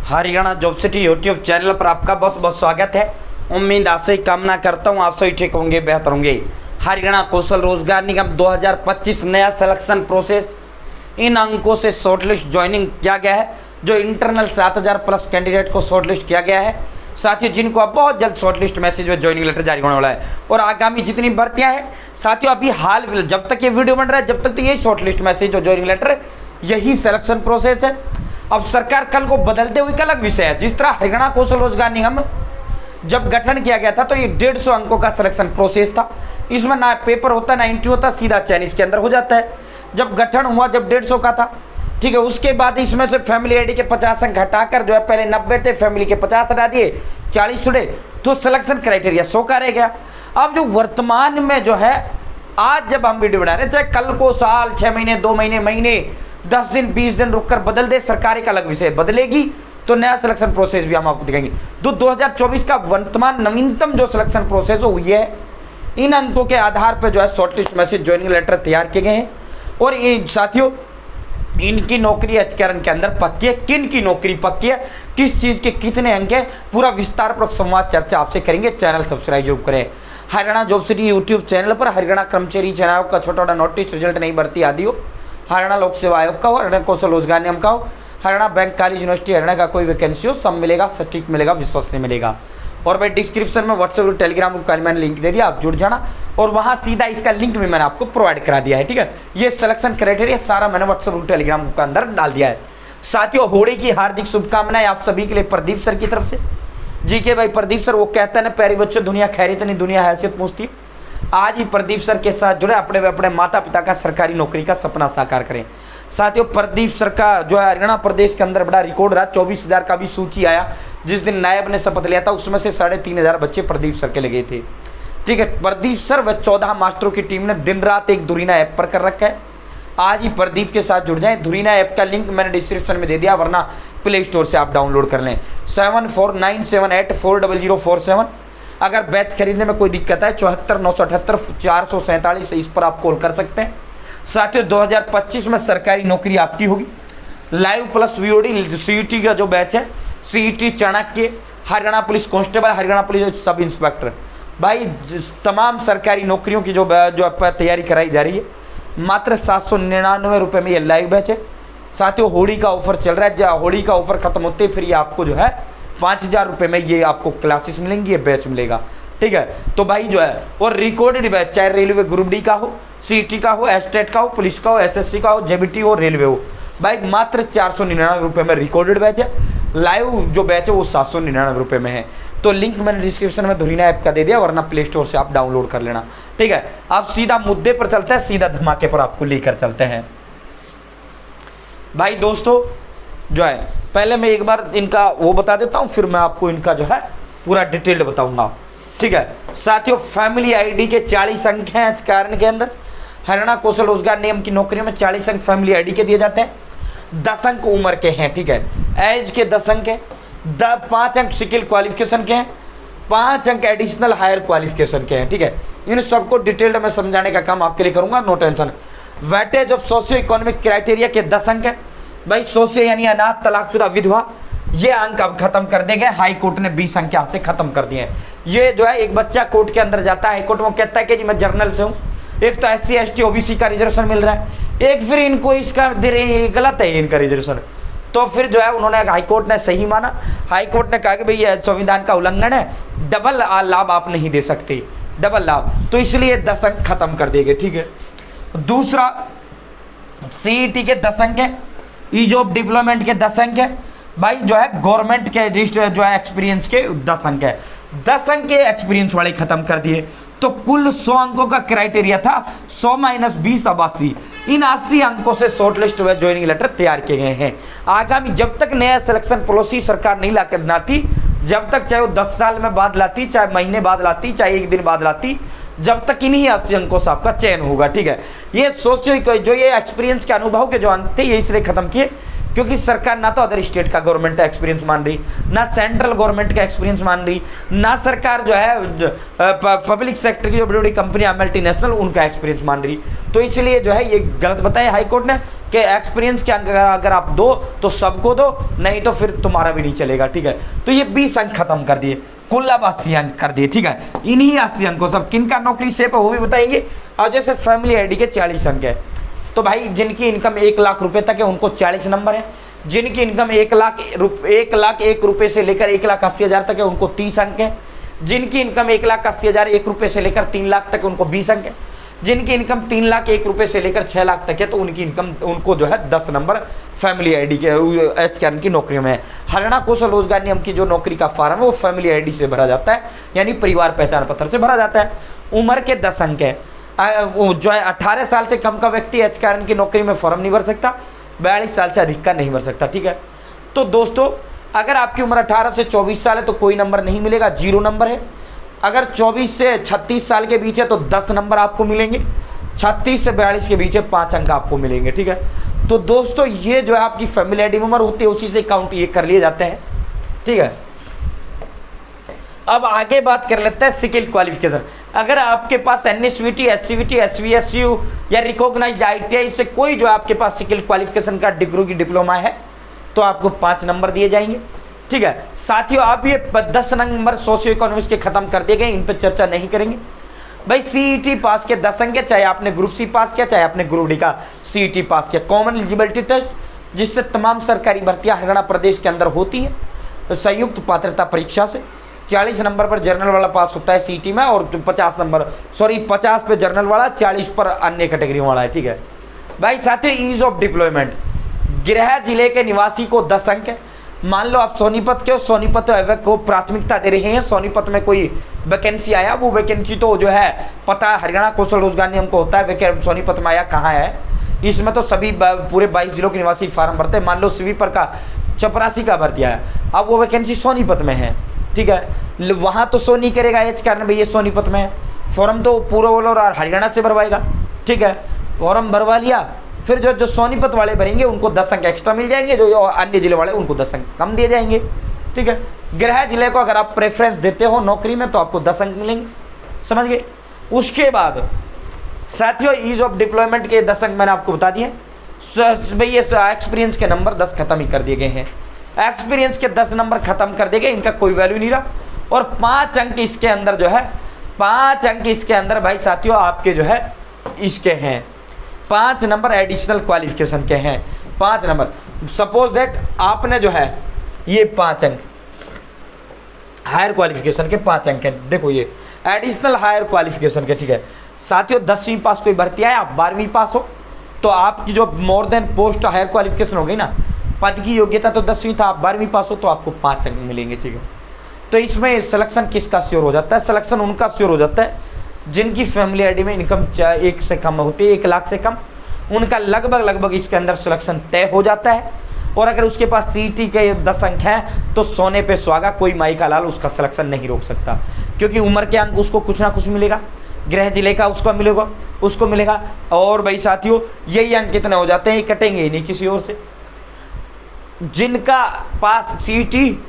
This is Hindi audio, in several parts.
Haryana job city YouTube channel पर आपका बहुत बहुत स्वागत है। उम्मीद आशा कामना करता हूँ आप सभी ठीक होंगे, बेहतर होंगे। हरियाणा कौशल रोजगार निगम 2025 नया सिलेक्शन प्रोसेस, इन अंकों से शॉर्टलिस्ट ज्वाइनिंग किया गया है। जो इंटरनल 7000 प्लस कैंडिडेट को शॉर्टलिस्ट किया गया है, साथियों जिनको अब बहुत जल्द शॉर्टलिस्ट मैसेज में ज्वाइनिंग लेटर जारी होने वाला है। और आगामी जितनी भर्तियां हैं साथियों, अभी हाल फिलहाल जब तक ये वीडियो बन रहा है, जब तक तो यही शॉर्टलिस्ट मैसेज और ज्वाइनिंग लेटर, यही सिलेक्शन प्रोसेस है। अब सरकार कल को बदलते हुए का अलग विषय है। जिस तरह हरियाणा कौशल रोजगार निगम जब गठन किया गया था तो ये 150 अंकों का सिलेक्शन प्रोसेस था। इसमें ना पेपर होता ना इंटरव्यू होता, सीधा चयन इसके अंदर हो जाता है। जब गठन हुआ जब 150 का था, ठीक है, उसके बाद इसमें से फैमिली आईडी के 50 अंक हटाकर जो है पहले 90 थे, फैमिली के 50 हटा दिए, 40 छुड़े, तो सिलेक्शन क्राइटेरिया 100 का रह गया। अब जो वर्तमान में जो है, आज जब हम वीडियो बना रहे थे, कल को साल 6 महीने 2 महीने महीने 10 दिन 20 दिन रुककर बदल दे, सरकार एक अलग विषय बदलेगी तो नया सिलेक्शन प्रोसेस भी हम आपको दिखाएंगे। तो 2024 का वर्तमान नवीनतम जो सिलेक्शन प्रोसेस है वो ये है। इन अंकों के आधार पर जो है शॉर्टलिस्ट मैसेज ज्वाइनिंग लेटर तैयार किए गए हैं। और ये साथियों, इनकी नौकरी अधिकरण के अंदर पक्की है। किन की नौकरी पक्की है, किस चीज़ के कितने अंक है, पूरा विस्तारपूर्वक संवाद चर्चा आपसे करेंगे। चैनल सब्सक्राइब जरूर करें। Haryana job city YouTube channel पर हरियाणा कर्मचारी चयन आयोग का छोटा बड़ा नोटिस, रिजल्ट नहीं भर्ती आदि हो, हरियाणा लोक सेवा आयोग का हो, हरियाणा कौशल रोजगार निगम का हो, Haryana bank college university Haryana का कोई वैकेंसी हो, सब मिलेगा, सटीक मिलेगा, विश्वसनीय मिलेगा। और भाई डिस्क्रिप्शन में व्हाट्सएप और टेलीग्राम का मैंने लिंक दे दिया, आप जुड़ जाना। और वहाँ सीधा इसका लिंक भी मैंने आपको प्रोवाइड करा दिया है, ठीक है। ये सिलेक्शन क्राइटेरिया सारा मैंने व्हाट्सएप और टेलीग्राम के अंदर डाल दिया है। साथियों, होली की हार्दिक शुभकामनाएं आप सभी के लिए प्रदीप सर की तरफ से। जी के भाई प्रदीप सर वो कहते हैं ना, प्यारे बच्चों दुनिया खैरियत नहीं दुनिया हैसियत पूछती। आज ही प्रदीप सर के साथ जुड़े, अपने माता पिता का सरकारी नौकरी का सपना साकार करें। साथियों, प्रदीप सर का जो है हरियाणा प्रदेश के अंदर बड़ा रिकॉर्ड रहा। 24,000 का भी सूची आया जिस दिन नायब ने शपथ लिया था, उसमें से 3,500 बच्चे प्रदीप सर के लगे थे, ठीक है। प्रदीप सर व 14 मास्टरों की टीम ने दिन रात एक धुरीना ऐप पर कर रखा है। आज ही प्रदीप के साथ जुड़ जाएं। धुरीना ऐप का लिंक मैंने डिस्क्रिप्शन में दे दिया, वरना प्ले स्टोर से आप डाउनलोड कर लें। 7497840047। अगर बैच खरीदने में कोई दिक्कत है 74,978,447 इस पर आप कॉल कर सकते हैं। साथियों, 2025 में सरकारी नौकरी आपकी होगी। लाइव प्लस वीओडी सीईटी का जो बैच है, CET Chanakya, Haryana police constable, Haryana police sub inspector, भाई तमाम सरकारी नौकरियों की जो तैयारी कराई जा रही है। मात्र 799 रुपये में ये लाइव बैच है। साथियों, होली का ऑफर चल रहा है। होली का ऑफर खत्म होते फिर ये आपको जो है 5,000 रुपये में ये आपको क्लासेस मिलेंगी, ये बैच मिलेगा, ठीक है। तो भाई जो है, और रिकॉर्डेड बैच चाहे रेलवे ग्रुप डी का हो, सीटी का हो, एस्टेट का हो, पुलिस का हो, एसएससी का हो, जेबीटी हो, रेलवे हो, भाई मात्र 499 रुपये में रिकॉर्डेड बैच है। लाइव जो बैच है वो 799 रुपये में है। तो लिंक मैंने डिस्क्रिप्शन में धुरीना ऐप का दे दिया, वरना प्ले स्टोर से आप डाउनलोड कर लेना, ठीक है। अब सीधा मुद्दे पर चलते हैं, सीधा धमाके पर आपको लेकर चलते हैं। भाई दोस्तों जो है, पहले मैं एक बार इनका वो बता देता हूँ, फिर मैं आपको इनका जो है पूरा डिटेल्ड बताऊंगा, ठीक है। साथियों, फैमिली आईडी के 40 अंक हैं अधिकरण के अंदर। हरियाणा कौशल रोजगार नियम की नौकरियों में 40 अंक फैमिली आईडी के दिए जाते हैं। 10 अंक उम्र के हैं, ठीक है, एज के 10 अंक हैं। 5 अंक स्किल क्वालिफिकेशन के हैं, 5 अंक एडिशनल हायर क्वालिफिकेशन के हैं, ठीक है। इन सबको डिटेल्ड में समझाने का काम आपके लिए करूंगा, no tension. Weightage of socio economic criteria के 10 अंक है। भाई सोशियो यानी अनाथ, तलाकशुदा, विधवा, ये अंक अब खत्म कर देंगे। हाई कोर्ट ने 20 अंक यहाँ से खत्म कर दिए हैं। ये जो है, एक बच्चा कोर्ट के अंदर जाता है, हाई कोर्ट में कहता है कि जी मैं जर्नल से हूँ। एक तो SC ST OBC का रिजर्वेशन मिल रहा है, एक फिर इनको इसका दे रहे हैं, गलत है इनका रिजर्वेशन। तो फिर जो है उन्होंने, हाई कोर्ट ने सही माना। हाई कोर्ट ने कहा कि भाई ये संविधान का उल्लंघन है, डबल लाभ आप नहीं दे सकते, डबल लाभ, तो इसलिए 10 अंक खत्म कर देंगे, ठीक है। दूसरा, CET के 10 अंक है, ईज ऑफ डेवलपमेंट के 10 अंक है। भाई जो है गवर्नमेंट के रजिस्टर जो है एक्सपीरियंस के 10 अंक है। 10 अंक के एक्सपीरियंस वाले खत्म कर दिए। तो कुल 100 अंकों का क्राइटेरिया था, 100 - 20 अब 80। इन 80 अंकों से शॉर्टलिस्ट हुए ज्वाइनिंग लेटर तैयार किए गए हैं। आगामी जब तक नया सिलेक्शन पॉलिसी सरकार नहीं लाकर लाती, जब तक चाहे वो 10 साल में बाद लाती, चाहे महीने बाद लाती, चाहे 1 दिन बाद लाती, जब तक इन्हीं 80 अंकों से आपका चयन होगा, ठीक है। ये सोचिए जो ये एक्सपीरियंस के अनुभव के जो अंक थे, ये इसलिए खत्म किए क्योंकि सरकार ना तो अदर स्टेट का गवर्नमेंट का एक्सपीरियंस मान रही, ना सेंट्रल गवर्नमेंट का एक्सपीरियंस मान रही, ना सरकार जो है पब्लिक सेक्टर की जो बड़ी बड़ी कंपनियां मल्टीनेशनल उनका एक्सपीरियंस मान रही। तो इसलिए जो है ये गलत बताया हाईकोर्ट ने कि एक्सपीरियंस के अंक अगर आप दो तो सबको दो, नहीं तो फिर तुम्हारा भी नहीं चलेगा। ठीक है, तो ये 20 अंक खत्म कर दिए, कुल अब 80 अंक कर दिए। ठीक है, इन्हीं 80 अंकों सब किन का नौकरी सेफ है वो भी बताएंगे। और जैसे फैमिली आईडी के 40 अंक है, तो भाई जिनकी इनकम 1 लाख रुपए तक है उनको 40 नंबर है, जिनकी इनकम 1 लाख 1 रुपए से लेकर 1,80,000 तक है उनको 30 अंक है, जिनकी इनकम 1,80,000 1 रुपए से लेकर 3 लाख तक है उनको 20 अंक है, जिनकी इनकम 3 लाख 1 रुपए से लेकर 6 लाख तक है तो उनकी इनकम उनको जो है 10 नंबर फैमिली आईडी के एचकेआरएन की नौकरियों में है। हरियाणा कौशल रोजगार निगम की जो नौकरी का फॉर्म है वो फैमिली आईडी से भरा जाता है, यानी परिवार पहचान पत्र से भरा जाता है। उम्र के 10 अंक है, जो है 18 साल से कम का व्यक्ति एचकेआरएन की नौकरी में फॉर्म नहीं भर सकता, 42 साल से अधिक का नहीं भर सकता। ठीक है, तो दोस्तों अगर आपकी उम्र 18 से 24 साल है तो कोई नंबर नहीं मिलेगा, 0 नंबर है। अगर 24 से 36 साल के बीच है तो 10 नंबर आपको मिलेंगे, 36 से 42 के बीच है 5 अंक आपको मिलेंगे। ठीक है, तो दोस्तों ये जो है आपकी फैमिली आईडी उम्र होती है उसी से काउंट ये कर लिए जाते हैं। ठीक है, अब आगे बात कर लेते हैं स्किल क्वालिफिकेशन। अगर आपके पास एनएसवीटी, एससीवीटी, एसवीएसयू या रिकॉग्नाइज्ड आईटीआई से कोई जो आपके पास स्किल क्वालिफिकेशन का डिग्री की डिप्लोमा है तो आपको 5 नंबर दिए जाएंगे। ठीक है साथियों, आप ये 10 नंबर सोशियो इकोनॉमिक्स के खत्म कर दिए गए, इन पर चर्चा नहीं करेंगे। भाई सीईटी पास के 10 अंक है, चाहे आपने ग्रुप सी पास किया चाहे आपने ग्रुप डी का सीईटी पास किया। कॉमन एलिजिबिलिटी टेस्ट जिससे तमाम सरकारी भर्तियां हरियाणा प्रदेश के अंदर होती हैं, तो संयुक्त पात्रता परीक्षा से 40 नंबर पर जर्नल वाला पास होता है सीईटी में, और 50 पे जर्नल वाला, 40 पर अन्य कैटेगरी वाला है। ठीक है भाई साथियों, ईज ऑफ डिप्लॉयमेंट, गृह जिले के निवासी को 10 अंक है। मान लो आप सोनीपत के हो, सोनीपत को प्राथमिकता दे रहे हैं, सोनीपत में कोई वैकेंसी आया, वो वैकेंसी तो जो है पता हरियाणा कौशल रोजगार निगम को होता है सोनीपत में आया कहाँ है, इसमें तो सभी पूरे 22 जिलों के निवासी फार्म भरते हैं। मान लो स्वीपर का चपरासी का भर दिया है, अब वो वैकेंसी सोनीपत में है। ठीक है, वहाँ तो सो नहीं करेगा एच कारण भैया सोनीपत में है, फॉर्म तो पूरा और हरियाणा से भरवाएगा। ठीक है, फॉर्म भरवा लिया, फिर जो सोनीपत वाले भरेंगे उनको 10 अंक एक्स्ट्रा मिल जाएंगे, जो अन्य जिले वाले उनको 10 अंक कम दिए जाएंगे। ठीक है, गृह जिले को अगर आप प्रेफरेंस देते हो नौकरी में तो आपको 10 अंक मिलेंगे, समझ गए। उसके बाद साथियों ईज ऑफ डिप्लॉयमेंट के 10 अंक मैंने आपको बता दिए। भाई ये एक्सपीरियंस के नंबर 10 खत्म ही कर दिए गए हैं, एक्सपीरियंस के 10 नंबर खत्म कर दिए गए, इनका कोई वैल्यू नहीं रहा। और 5 अंक इसके अंदर जो है, 5 अंक इसके अंदर भाई साथियों आपके जो है इसके हैं, 5 नंबर एडिशनल क्वालिफिकेशन के हैं। 5 नंबर, सपोज दैट आपने जो है ये 5 अंक हायर क्वालिफिकेशन के 5 अंक हैं, देखो ये एडिशनल हायर क्वालिफिकेशन के। ठीक है साथियों, 10वीं पास कोई भर्ती है, आप 12वीं पास हो तो आपकी जो more than post higher qualification हो गई ना, पद की योग्यता तो 10वीं था, आप 12वीं पास हो तो आपको 5 अंक मिलेंगे। ठीक है, तो इसमें सिलेक्शन किसका श्योर हो जाता है? सिलेक्शन उनका श्योर हो जाता है जिनकी फैमिली आईडी में इनकम 1 से कम होती है, 1 लाख से कम, उनका लगभग इसके अंदर सिलेक्शन तय हो जाता है। और अगर उसके पास सीईटी के 10 अंक हैं तो सोने पे सुहागा, कोई माई का लाल उसका सिलेक्शन नहीं रोक सकता, क्योंकि उम्र के अंक उसको कुछ ना कुछ मिलेगा, गृह जिले का उसको मिलेगा। और भाई साथियों यही अंक कितने हो जाते हैं, ये कटेंगे ही नहीं किसी और से। जिनका पास सीईटी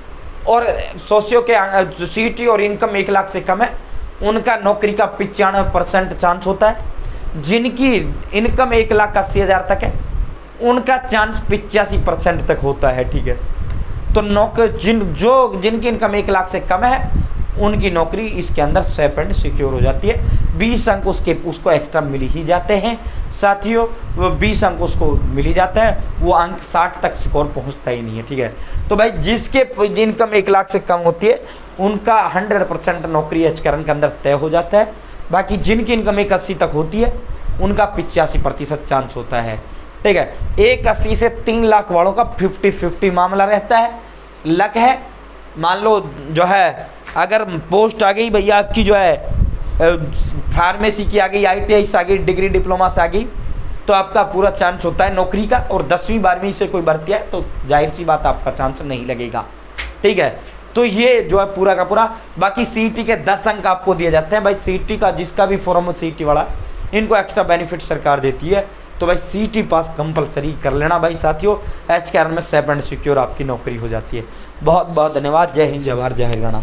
और सोशियो के सीईटी और इनकम 1 लाख से कम है उनका नौकरी का 95% चांस होता है। जिनकी इनकम 1,80,000 तक है उनका चांस 85% तक होता है। ठीक है, तो जिनकी इनकम 1 लाख से कम है उनकी नौकरी इसके अंदर सेफ एंड सिक्योर हो जाती है। 20 अंक उसको एक्स्ट्रा मिल ही जाते हैं साथियों, वो 20 अंक उसको मिल ही जाता है, वो अंक 60 तक स्कोर पहुंचता ही नहीं है। ठीक है, तो भाई जिसके इनकम 1 लाख से कम होती है उनका 100% नौकरी एचकेआरएन के अंदर तय हो जाता है। बाकी जिनकी इनकम 180 तक होती है उनका 85% चांस होता है। ठीक है, 180 से 3 लाख वालों का 50-50 मामला रहता है। लक है, मान लो जो है अगर पोस्ट आ गई भैया आपकी जो है फार्मेसी की आ गई, आईटीआई से आ गई, डिग्री डिप्लोमा से आ गई, तो आपका पूरा चांस होता है नौकरी का। और 10वीं 12वीं से कोई भर्ती है तो जाहिर सी बात आपका चांस नहीं लगेगा। ठीक है, तो ये जो है पूरा का पूरा। बाकी सीईटी के 10 अंक आपको दिए जाते हैं। भाई सीईटी का जिसका भी फॉर्म हो सीईटी वाला, इनको एक्स्ट्रा बेनिफिट सरकार देती है। तो भाई सीटी पास कंपलसरी कर लेना भाई साथियों। एच के आर में सेफ एंड सिक्योर आपकी नौकरी हो जाती है। बहुत बहुत धन्यवाद। जय हिंद, जय भारत, जय हरियाणा।